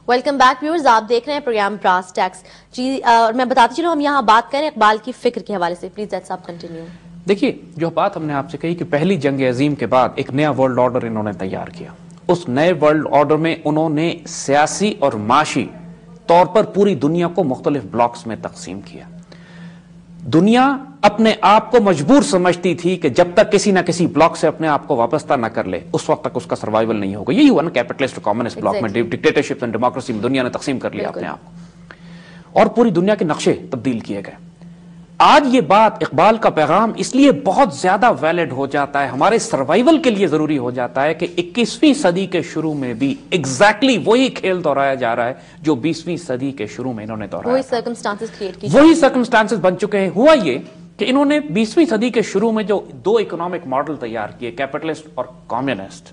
Welcome back viewers, آپ دیکھ رہے ہیں پروگرام براس ٹیکس جی، اور میں بتاتی چلوں ہم یہاں بات کریں اقبال کی فکر کے حوالے سے. پلیز زید صاحب کنٹینیو. دیکھیے، جو بات ہم نے آپ سے کہی کہ پہلی جنگ عظیم کے بعد ایک نیا ورلڈ آرڈر انہوں نے تیار کیا. اس نئے ورلڈ آرڈر میں انہوں نے سیاسی اور معاشی طور پر پوری دنیا کو مختلف بلاکس میں تقسیم کیا. دنیا اپنے آپ کو مجبور سمجھتی تھی کہ جب تک کسی نہ کسی بلاک سے اپنے آپ کو وابستہ نہ کر لے اس وقت تک اس کا سروائیول نہیں ہوگا. یہی ہوا نا کیپٹلسٹ کمیونسٹ بلاک میں ڈکٹیٹرشپ اینڈ ڈیموکریسی میں دنیا نے تقسیم کر لیا اپنے آپ کو اور پوری دنیا کے نقشے تبدیل کیے گئے. آج یہ بات، اقبال کا پیغام اس لیے بہت زیادہ ویلڈ ہو جاتا ہے، ہمارے سروائیول کے لیے ضروری ہو جاتا ہے کہ 21ویں صدی کے شروع میں بھی ایگزیکٹلی وہی کھیل دہرایا جا رہا ہے جو 20ویں صدی کے شروع میں انہوں نے دہرایا. وہی سرکمسٹانسز بن چکے ہیں. ہوا یہ کہ انہوں نے 20ویں صدی کے شروع میں جو دو اکنامک ماڈل تیار کیے، کیپٹلسٹ اور کمیونسٹ،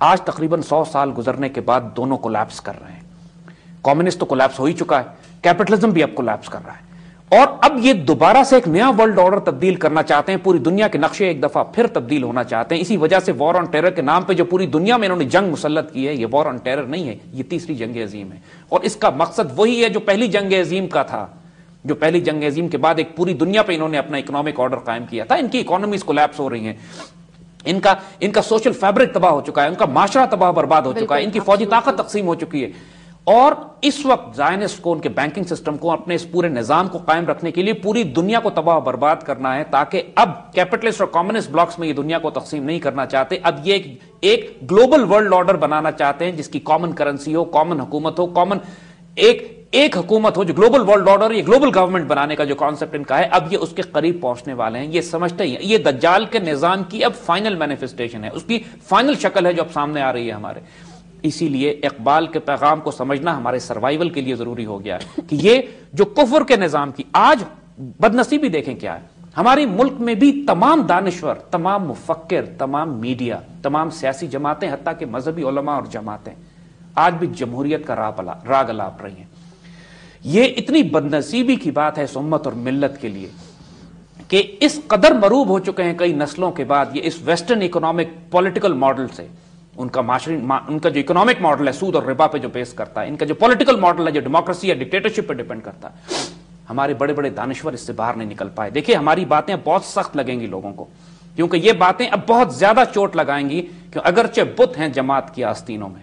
آج تقریباً 100 سال گزرنے کے بعد دونوں کولیپس کر رہے ہیں. کمیونسٹ تو کولیپس ہو ہی چکا ہے، کیپٹلزم بھی اب کولیپس کر رہا ہے، اور اب یہ دوبارہ سے ایک نیا ورلڈ آرڈر تبدیل کرنا چاہتے ہیں. پوری دنیا کے نقشے ایک دفعہ پھر تبدیل ہونا چاہتے ہیں. اسی وجہ سے وار آن ٹیرر کے نام پہ جو پوری دنیا میں انہوں نے جنگ مسلط کی ہے، یہ وار آن ٹیرر نہیں ہے، یہ تیسری جنگ عظیم ہے. اور اس کا مقصد وہی ہے جو پہلی جنگ عظیم کا تھا، جو پہلی جنگ عظیم کے بعد ایک پوری دنیا پہ انہوں نے اپنا اکنامک آرڈر قائم کیا تھا. ان کی اکانومیز کولیپس ہو رہی ہیں، ان کا سوشل فیبرک تباہ ہو چکا ہے، ان کا معاشرہ تباہ برباد ہو چکا ہے، ان کی فوجی طاقت تقسیم ہو چکی ہے. اور اس وقت زائنسٹ کو، ان کے بینکنگ سسٹم کو، اپنے اس پورے نظام کو قائم رکھنے کے لیے پوری دنیا کو تباہ برباد کرنا ہے، تاکہ اب کیپٹلسٹ اور کمیونسٹ بلاکس میں یہ دنیا کو تقسیم نہیں کرنا چاہتے. اب یہ ایک گلوبل ورلڈ آرڈر بنانا چاہتے ہیں جس کی کامن کرنسی ہو، کامن حکومت ہو، کامن ایک حکومت ہو. جو گلوبل ورلڈ آرڈر، یہ گلوبل گورنمنٹ بنانے کا جو کانسیپٹ ان کا ہے، اب یہ اس کے قریب پہنچنے والے ہیں. یہ سمجھتے ہیں یہ دجال کے نظام کی اب فائنل مینیفیسٹیشن ہے، اس کی فائنل شکل ہے جو اب سامنے آ رہی ہے ہمارے. اسی لیے اقبال کے پیغام کو سمجھنا ہمارے سروائیول کے لیے ضروری ہو گیا ہے کہ یہ جو کفر کے نظام کی آج بدنصیبی دیکھیں کیا ہے. ہمارے ملک میں بھی تمام دانشور، تمام مفکر، تمام میڈیا، تمام سیاسی جماعتیں، حتیٰ کہ مذہبی علماء اور جماعتیں آج بھی جمہوریت کا راگ الاپ رہی ہیں. یہ اتنی بدنصیبی کی بات ہے اس امت اور ملت کے لیے کہ اس قدر مروب ہو چکے ہیں کئی نسلوں کے بعد یہ اس ویسٹرن اکنامک پولیٹیکل ماڈل سے. ان کا جو اکنامک ماڈل ہے سود اور ربا پہ جو بیس کرتا ہے، ان کا جو پولیٹیکل ماڈل ہے جو ڈیموکریسی یا ڈکٹیٹرشپ پہ ڈیپینڈ کرتا ہے، ہمارے بڑے بڑے دانشور اس سے باہر نہیں نکل پائے. دیکھیں، ہماری باتیں بہت سخت لگیں گی لوگوں کو، کیونکہ یہ باتیں اب بہت زیادہ چوٹ لگائیں گی کہ اگرچہ بت ہیں جماعت کی آستینوں میں،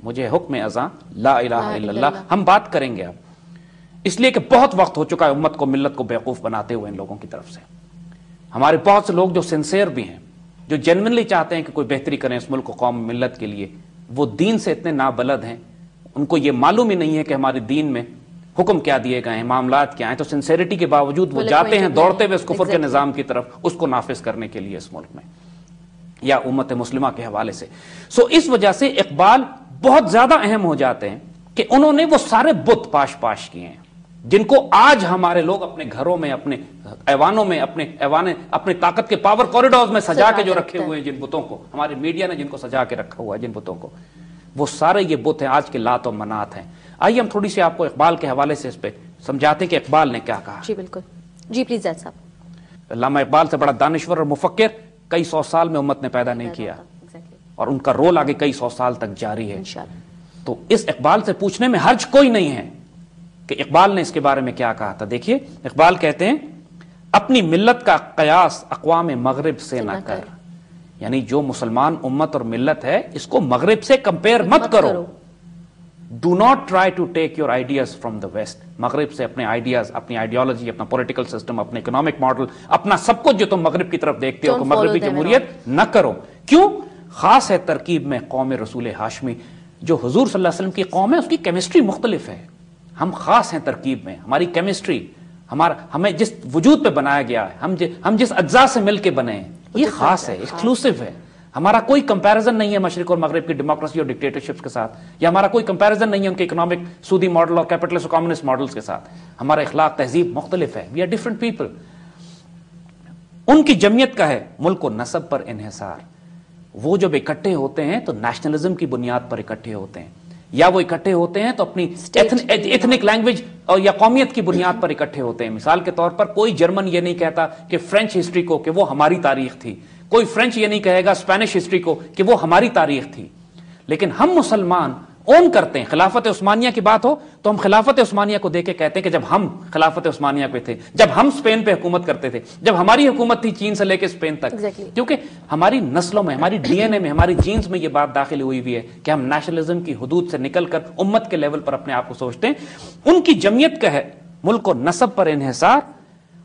مجھے حکم اذاں لا الہ الا اللہ. ہم بات کریں گے اب، اس لیے کہ بہت وقت ہو چکا ہے امت کو، ملت کو بیوقوف بناتے ہوئے ان لوگوں کی طرف سے. ہمارے بہت سے لوگ جو سنسیئر بھی ہیں، جو جینوئنلی چاہتے ہیں کہ کوئی بہتری کریں اس ملک کو، قوم، ملت کے لیے، وہ دین سے اتنے نابلد ہیں، ان کو یہ معلوم ہی نہیں ہے کہ ہمارے دین میں حکم کیا دیے گئے ہیں، معاملات کیا ہیں. تو سنسیریٹی کے باوجود وہ جاتے ہیں دوڑتے ہوئے اس کفر کے نظام کی طرف، اس کو نافذ کرنے کے لیے اس ملک میں یا امت مسلمہ کے حوالے سے. اس وجہ سے اقبال بہت زیادہ اہم ہو جاتے ہیں کہ انہوں نے وہ سارے بت پاش کیے ہیں جن کو آج ہمارے لوگ اپنے گھروں میں، اپنے ایوانوں میں، اپنے طاقت کے پاور کوریڈورز میں سجا کے جو رکھے ہوئے ہیں، جن بتوں کو ہمارے میڈیا نے جن کو سجا کے رکھا ہوا ہے، جن بتوں کو، وہ سارے یہ بت ہیں آج کے لات و منات ہیں. آئیے ہم تھوڑی سی آپ کو اقبال کے حوالے سے اس پہ سمجھاتے ہیں کہ اقبال نے کیا کہا. جی بالکل، جی پلیز زید صاحب. علامہ اقبال سے بڑا دانشور اور مفکر کئی 100 سال میں امت نے پیدا نہیں کیا، اور ان کا رول آگے کئی 100 سال تک جاری ہے. تو اس اقبال سے پوچھنے میں حرج کوئی نہیں ہے کہ اقبال نے اس کے بارے میں کیا کہا تھا. دیکھیے، اقبال کہتے ہیں اپنی ملت کا قیاس اقوام مغرب سے نہ کر. یعنی جو مسلمان امت اور ملت ہے اس کو مغرب سے کمپیئر مت کرو. Do not try to take your ideas from the west. مغرب سے اپنے آئیڈیاز، اپنی آئیڈیالوجی، اپنا پولیٹیکل سسٹم، اپنے اکنامک ماڈل، اپنا سب کچھ جو تم مغرب کی طرف دیکھتے ہو کہ مغربی جمہوریت نہ کرو. کیوں؟ خاص ہے ترکیب میں قوم رسول ہاشمی. جو حضور صلی اللہ علیہ وسلم کی قوم ہے اس کی کیمسٹری مختلف ہے، ہم خاص ہیں ترکیب میں. ہماری کیمسٹری، ہمیں جس وجود پہ بنایا گیا ہے، ہم جس اجزاء سے مل کے بنے ہیں، یہ خاص ہے، ایکسکلوسیو ہے. ہمارا کوئی کمپیریزن نہیں ہے مشرق اور مغرب کی ڈیموکریسی اور ڈکٹیٹرشپ کے ساتھ، یا ہمارا کوئی کمپیریزن نہیں ہے ان کے اکنامک سودی ماڈل اور کیپٹلسٹ اور کمیونسٹ ماڈلز کے ساتھ. ہمارا اخلاق، تہذیب مختلف ہے. We are different people. ان کی جمعیت کا ہے ملک و نسب پر انحصار. وہ جب اکٹھے ہوتے ہیں تو نیشنلزم کی بنیاد پر اکٹھے ہوتے ہیں، یا وہ اکٹھے ہوتے ہیں تو اپنی ایتھنک لینگویج اور یا قومیت کی بنیاد پر اکٹھے ہوتے ہیں. مثال کے طور پر کوئی جرمن یہ نہیں کہتا کہ فرینچ ہسٹری کو کہ وہ ہماری تاریخ تھی، کوئی فرینچ یہ نہیں کہے گا اسپینش ہسٹری کو کہ وہ ہماری تاریخ تھی. لیکن ہم مسلمان اون کرتے ہیں. خلافت عثمانیہ کی بات ہو تو ہم خلافت عثمانیہ کو دیکھ کے کہتے ہیں کہ جب ہم خلافت عثمانیہ پہ تھے, جب ہم اسپین پہ حکومت کرتے تھے, جب ہماری حکومت تھی چین سے لے کے اسپین تک, کیونکہ ہماری نسلوں میں, ہماری ڈی این اے میں, ہماری جینز میں یہ بات داخل ہوئی ہوئی ہے کہ ہم نیشنلزم کی حدود سے نکل کر امت کے لیول پر اپنے آپ کو سوچتے ہیں. ان کی جمعیت کا ہے ملک و نسب پر انحصار,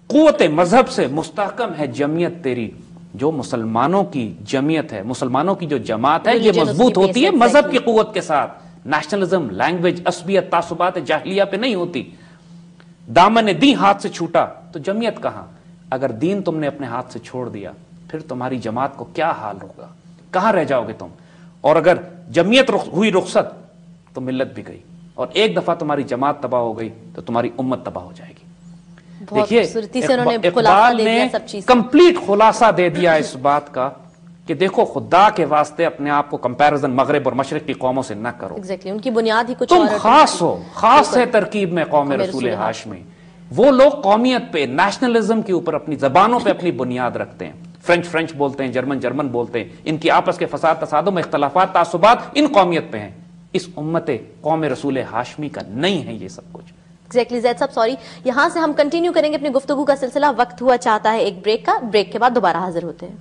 قوت مذہب سے مستحکم ہے جمعیت تیری. جو مسلمانوں کی جمعیت ہے, مسلمانوں کی جو جماعت ہے, یہ مضبوط ہوتی ہے مذہب کی قوت کے ساتھ. نیشنلزم, لینگویج, عصبیت, تعصبات جاہلیہ پہ نہیں ہوتی. دامن دین ہاتھ سے چھوٹا تو جمعیت کہاں؟ اگر دین تم نے اپنے ہاتھ سے چھوڑ دیا پھر تمہاری جماعت کو کیا حال ہوگا, کہاں رہ جاؤ گے تم؟ اور اگر جمعیت ہوئی رخصت تو ملت بھی گئی, اور ایک دفعہ تمہاری جماعت تباہ ہو گئی تو تمہاری امت تباہ ہو جائے گی. دیکھیے اقبال نے کمپلیٹ خلاصہ دے دیا اس بات کا کہ دیکھو خدا کے واسطے اپنے آپ کو کمپیریزن مغرب اور مشرق کی قوموں سے نہ کرو. ان کی بنیاد ہی کچھ تم خاص ہو, خاص ہے ترکیب میں قوم رسول ہاشمی. وہ لوگ قومیت پہ, نیشنلزم کے اوپر, اپنی زبانوں پہ اپنی بنیاد رکھتے ہیں. فرینچ بولتے ہیں, جرمن بولتے ہیں. ان کی آپس کے فساد تصادم, اختلافات, تعصبات ان قومیت پہ ہیں. اس امت قوم رسول ہاشمی کا نہیں ہے یہ سب کچھ. ایگزیکٹلی زید صاحب, سوری, یہاں سے ہم کنٹینیو کریں گے اپنی گفتگو کا سلسلہ. وقت ہوا چاہتا ہے ایک بریک کا. بریک کے بعد دوبارہ حاضر ہوتے ہیں.